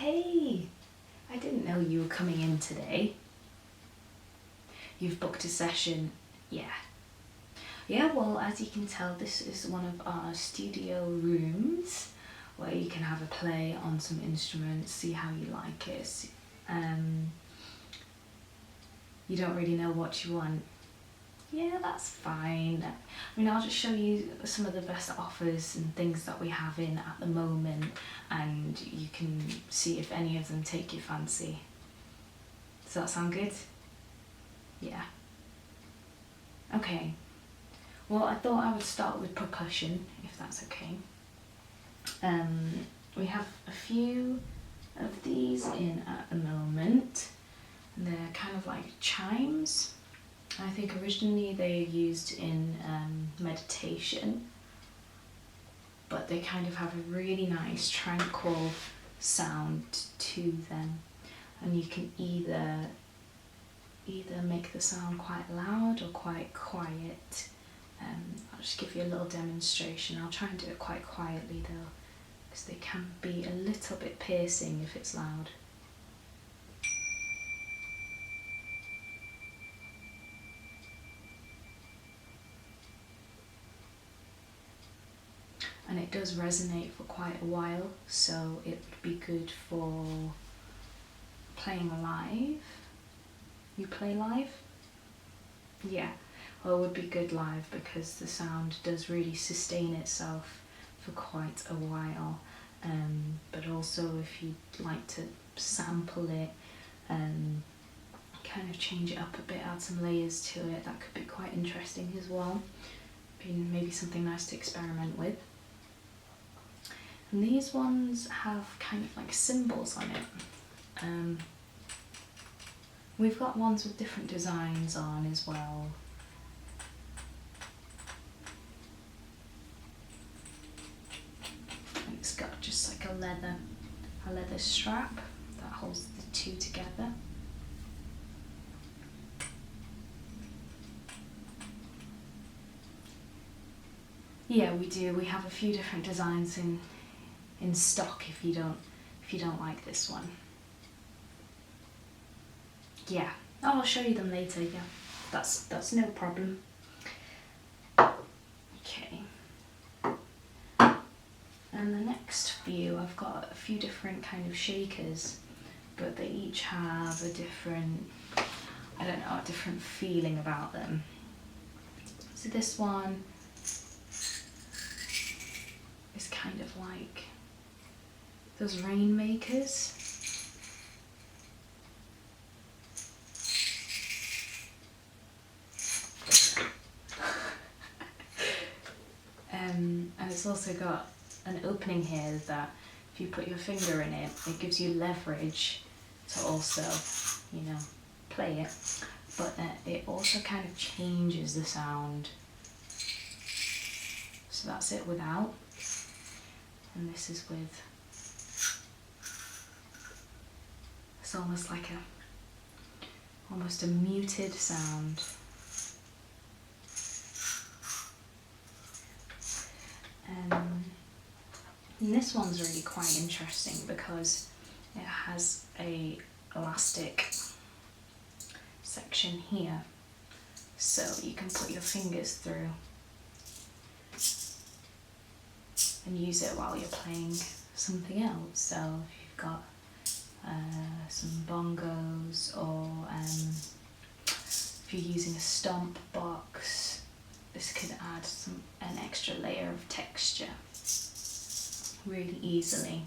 hey! I didn't know you were coming in today. You've booked a session? Yeah. Yeah, well, as you can tell, this is one of our studio rooms where you can have a play on some instruments, see how you like it. You don't really know what you want. Yeah, that's fine. I mean, I'll just show you some of the best offers and things that we have in at the moment, and you can see if any of them take your fancy. Does that sound good? Yeah. Okay. Well, I thought I would start with percussion, if that's okay. We have a few of these in at the moment. They're kind of like chimes. I think originally they were used in meditation, but they kind of have a really nice tranquil sound to them, and you can either make the sound quite loud or quite quiet. I'll just give you a little demonstration. I'll try and do it quite quietly though, because they can be a little bit piercing if it's loud. And it does resonate for quite a while, so it would be good for playing live. You play live? Yeah, well, it would be good live because the sound does really sustain itself for quite a while. But also if you'd like to sample it and kind of change it up a bit, add some layers to it, that could be quite interesting as well. Maybe something nice to experiment with. And these ones have kind of like symbols on it. We've got ones with different designs on as well. And it's got just like a leather strap that holds the two together. Yeah, we do. We have a few different designs in stock if you don't like this one. Yeah, I'll show you them later. Yeah, that's no problem. Okay. And the next few, I've got a few different kind of shakers, but they each have a different, I don't know, a different feeling about them. So this one is kind of like those rainmakers. And it's also got an opening here that if you put your finger in it, it gives you leverage to also, you know, play it. But it also kind of changes the sound. So that's it without. And this is with, it's almost like almost a muted sound. And this one's really quite interesting because it has a elastic section here, so you can put your fingers through and use it while you're playing something else. So if you've got some bongos, or if you're using a stomp box, this could add an extra layer of texture really easily.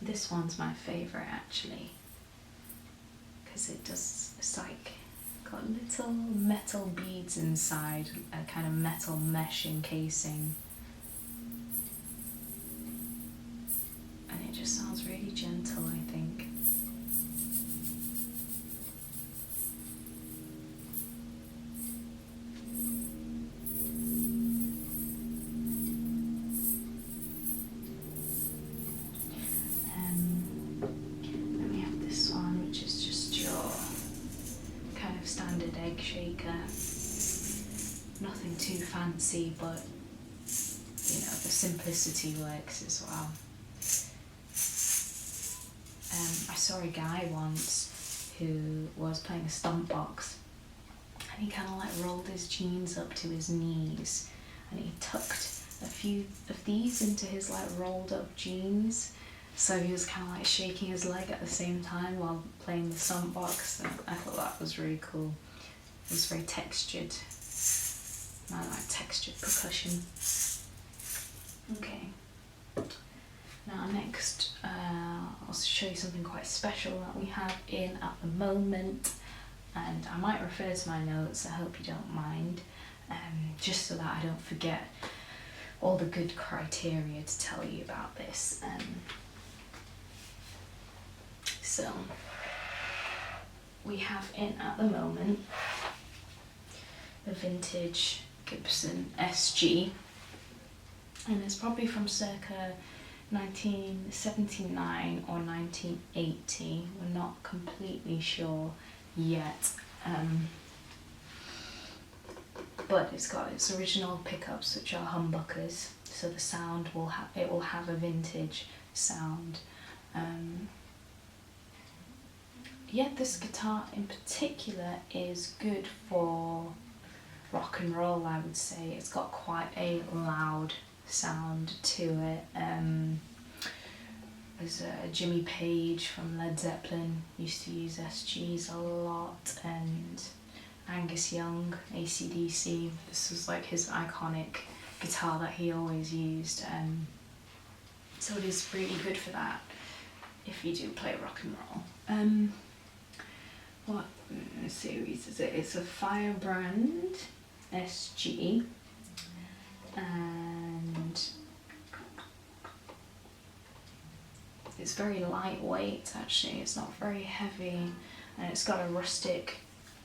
This one's my favourite actually, because it's like got little metal beads inside, a kind of metal mesh encasing, and it just sounds really gentle, I think. Then we have this one, which is just your kind of standard egg shaker. Nothing too fancy, but you know, the simplicity works as well. I saw a guy once who was playing a stomp box, and he kind of like rolled his jeans up to his knees, and he tucked a few of these into his like rolled up jeans, so he was kind of like shaking his leg at the same time while playing the stomp box. And I thought that was really cool. It was very textured. I like textured percussion. Okay. Now next, I'll show you something quite special that we have in at the moment, and I might refer to my notes, I hope you don't mind, just so that I don't forget all the good criteria to tell you about this. So, we have in at the moment a vintage Gibson Sg, and it's probably from circa 1979 or 1980, we're not completely sure yet, but it's got its original pickups, which are humbuckers, so the sound will have a vintage sound. Yeah, this guitar in particular is good for rock and roll, I would say. It's got quite a loud sound to it. There's Jimmy Page from Led Zeppelin used to use SGs a lot, and Angus Young, AC/DC. This was like his iconic guitar that he always used, so it is really good for that if you do play rock and roll. What series is it? It's a Firebrand Sg, and it's very lightweight actually, it's not very heavy, and it's got a rustic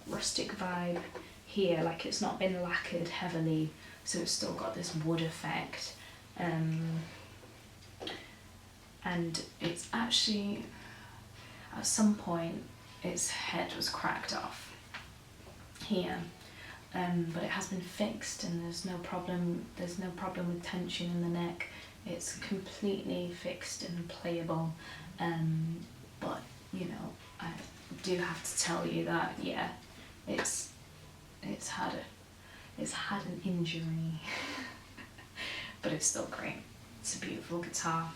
vibe here, like it's not been lacquered heavily, so it's still got this wood effect, and it's actually, at some point its head was cracked off here, but it has been fixed, and there's no problem with tension in the neck. It's completely fixed and playable, but you know, I do have to tell you that yeah, it's had an injury, but it's still great. It's a beautiful guitar,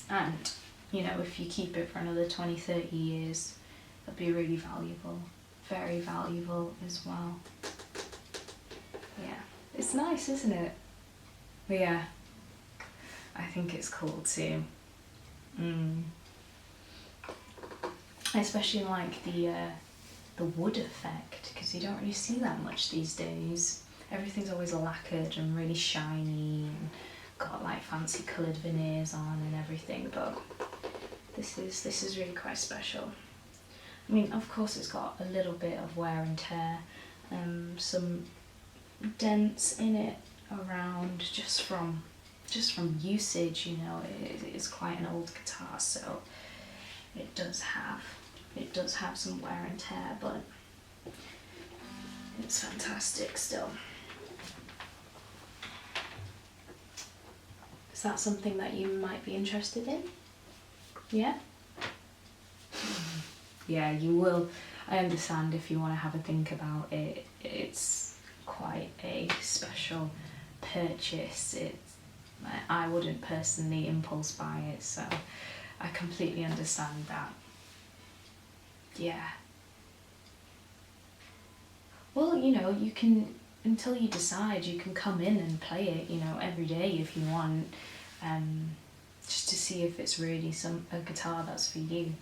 and you know, if you keep it for another 20-30 years, it'll be really valuable, very valuable as well. Yeah, it's nice, isn't it? But yeah, I think it's cool too. I especially like the wood effect, because you don't really see that much these days. Everything's always lacquered and really shiny and got like fancy coloured veneers on and everything, but this is really quite special. I mean, of course it's got a little bit of wear and tear, some dents in it around just from usage, you know. It's quite an old guitar, so it does have some wear and tear, but it's fantastic still. Is that something that you might be interested in? Yeah? Yeah, you will. I understand if you want to have a think about it. It's quite a special purchase. I wouldn't personally impulse buy it, so I completely understand that. Yeah. Well, you know, you can, until you decide, you can come in and play it, you know, every day if you want, just to see if it's really a guitar that's for you.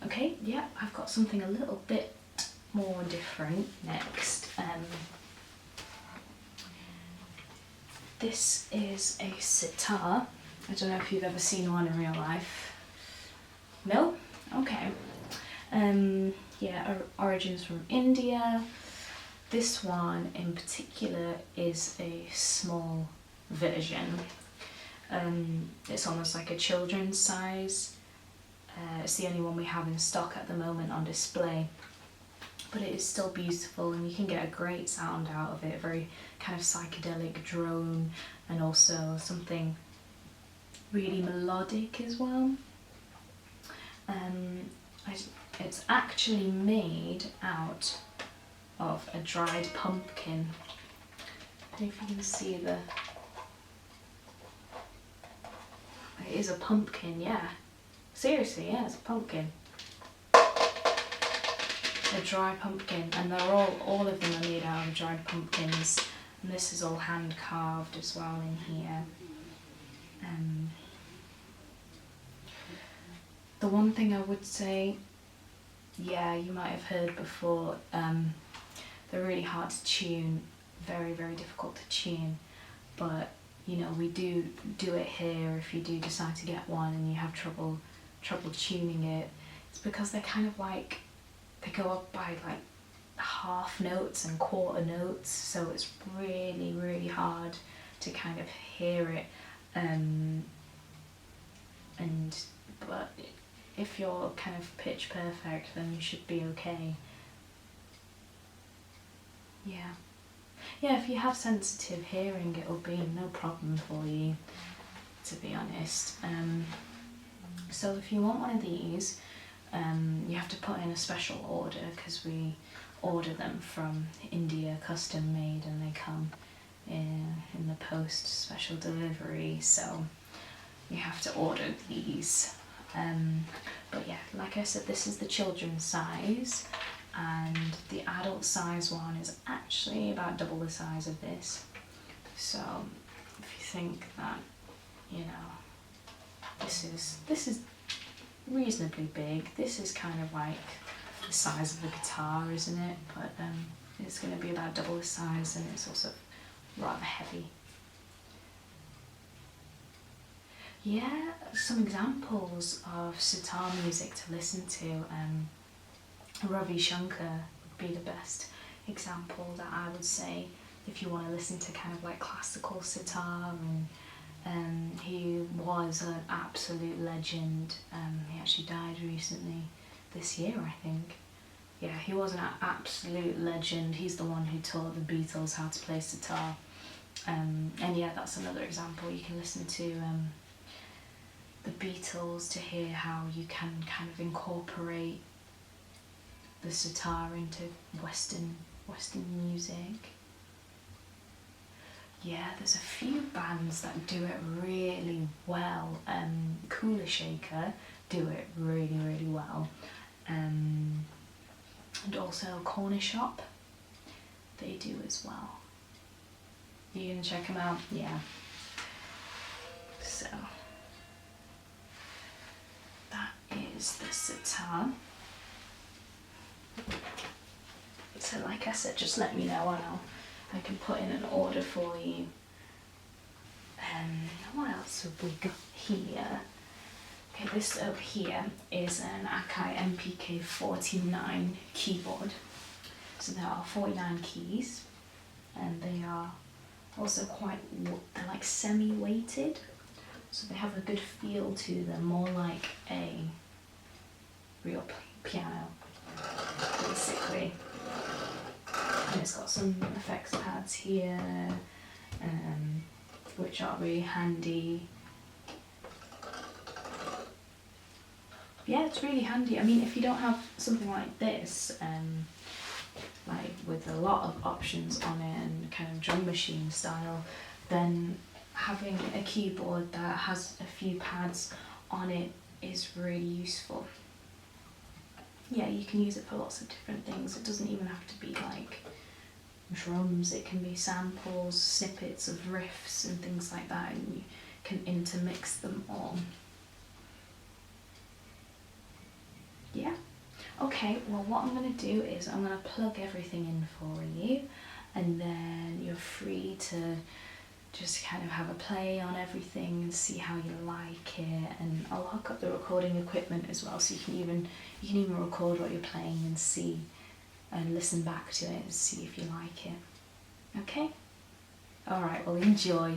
Okay, yeah, I've got something a little bit more different next. This is a sitar. I don't know if you've ever seen one in real life. No? Okay. Yeah, origins from India. This one in particular is a small version. It's almost like a children's size. It's the only one we have in stock at the moment on display. but it is still beautiful, and you can get a great sound out of it, very kind of psychedelic drone, and also something really melodic as well. It's actually made out of a dried pumpkin. I don't know if you can see it is a pumpkin, yeah. Seriously, yeah, it's a pumpkin. A dry pumpkin, and they're all of them are made out of dried pumpkins, and this is all hand carved as well in here. The one thing I would say, yeah, you might have heard before, they're really hard to tune, very, very difficult to tune, but you know, we do it here if you do decide to get one and you have trouble tuning it. It's because they're kind of like, they go up by like half notes and quarter notes, so it's really, really hard to kind of hear it. But if you're kind of pitch perfect, then you should be okay. Yeah, if you have sensitive hearing, it'll be no problem for you, to be honest. So if you want one of these, you have to put in a special order, because we order them from India, custom made, and they come in the post, special delivery, so you have to order these. But yeah, like I said, this is the children's size, and the adult size one is actually about double the size of this. So if you think that, you know, this is reasonably big, this is kind of like the size of a guitar, isn't it? But it's going to be about double the size, and it's also rather heavy. Yeah, some examples of sitar music to listen to. Ravi Shankar would be the best example that I would say if you want to listen to kind of like classical sitar. And he was an absolute legend. He actually died recently, this year I think. Yeah, he was an absolute legend. He's the one who taught the Beatles how to play sitar. And yeah, that's another example. You can listen to the Beatles to hear how you can kind of incorporate the sitar into Western music. Yeah, there's a few bands that do it really well. Cooler Shaker do it really, really well. And also Corner Shop, they do as well. You gonna check them out? Yeah. So that is the sitar. So like I said, just let me know and I can put in an order for you. What else have we got here? Okay, this over here is an Akai MPK 49 keyboard. So there are 49 keys, and they are also they're like semi-weighted. So they have a good feel to them, more like a real piano, basically. And it's got some effects pads here, which are really handy. Yeah, it's really handy. I mean, if you don't have something like this, like with a lot of options on it and kind of drum machine style, then having a keyboard that has a few pads on it is really useful. Yeah, you can use it for lots of different things. It doesn't even have to be like drums, it can be samples, snippets of riffs and things like that, and you can intermix them all. Yeah. Okay, well what I'm going to do is I'm going to plug everything in for you, and then you're free to just kind of have a play on everything and see how you like it, and I'll hook up the recording equipment as well, so you can even record what you're playing and see and listen back to it and see if you like it. Okay? Alright, well enjoy.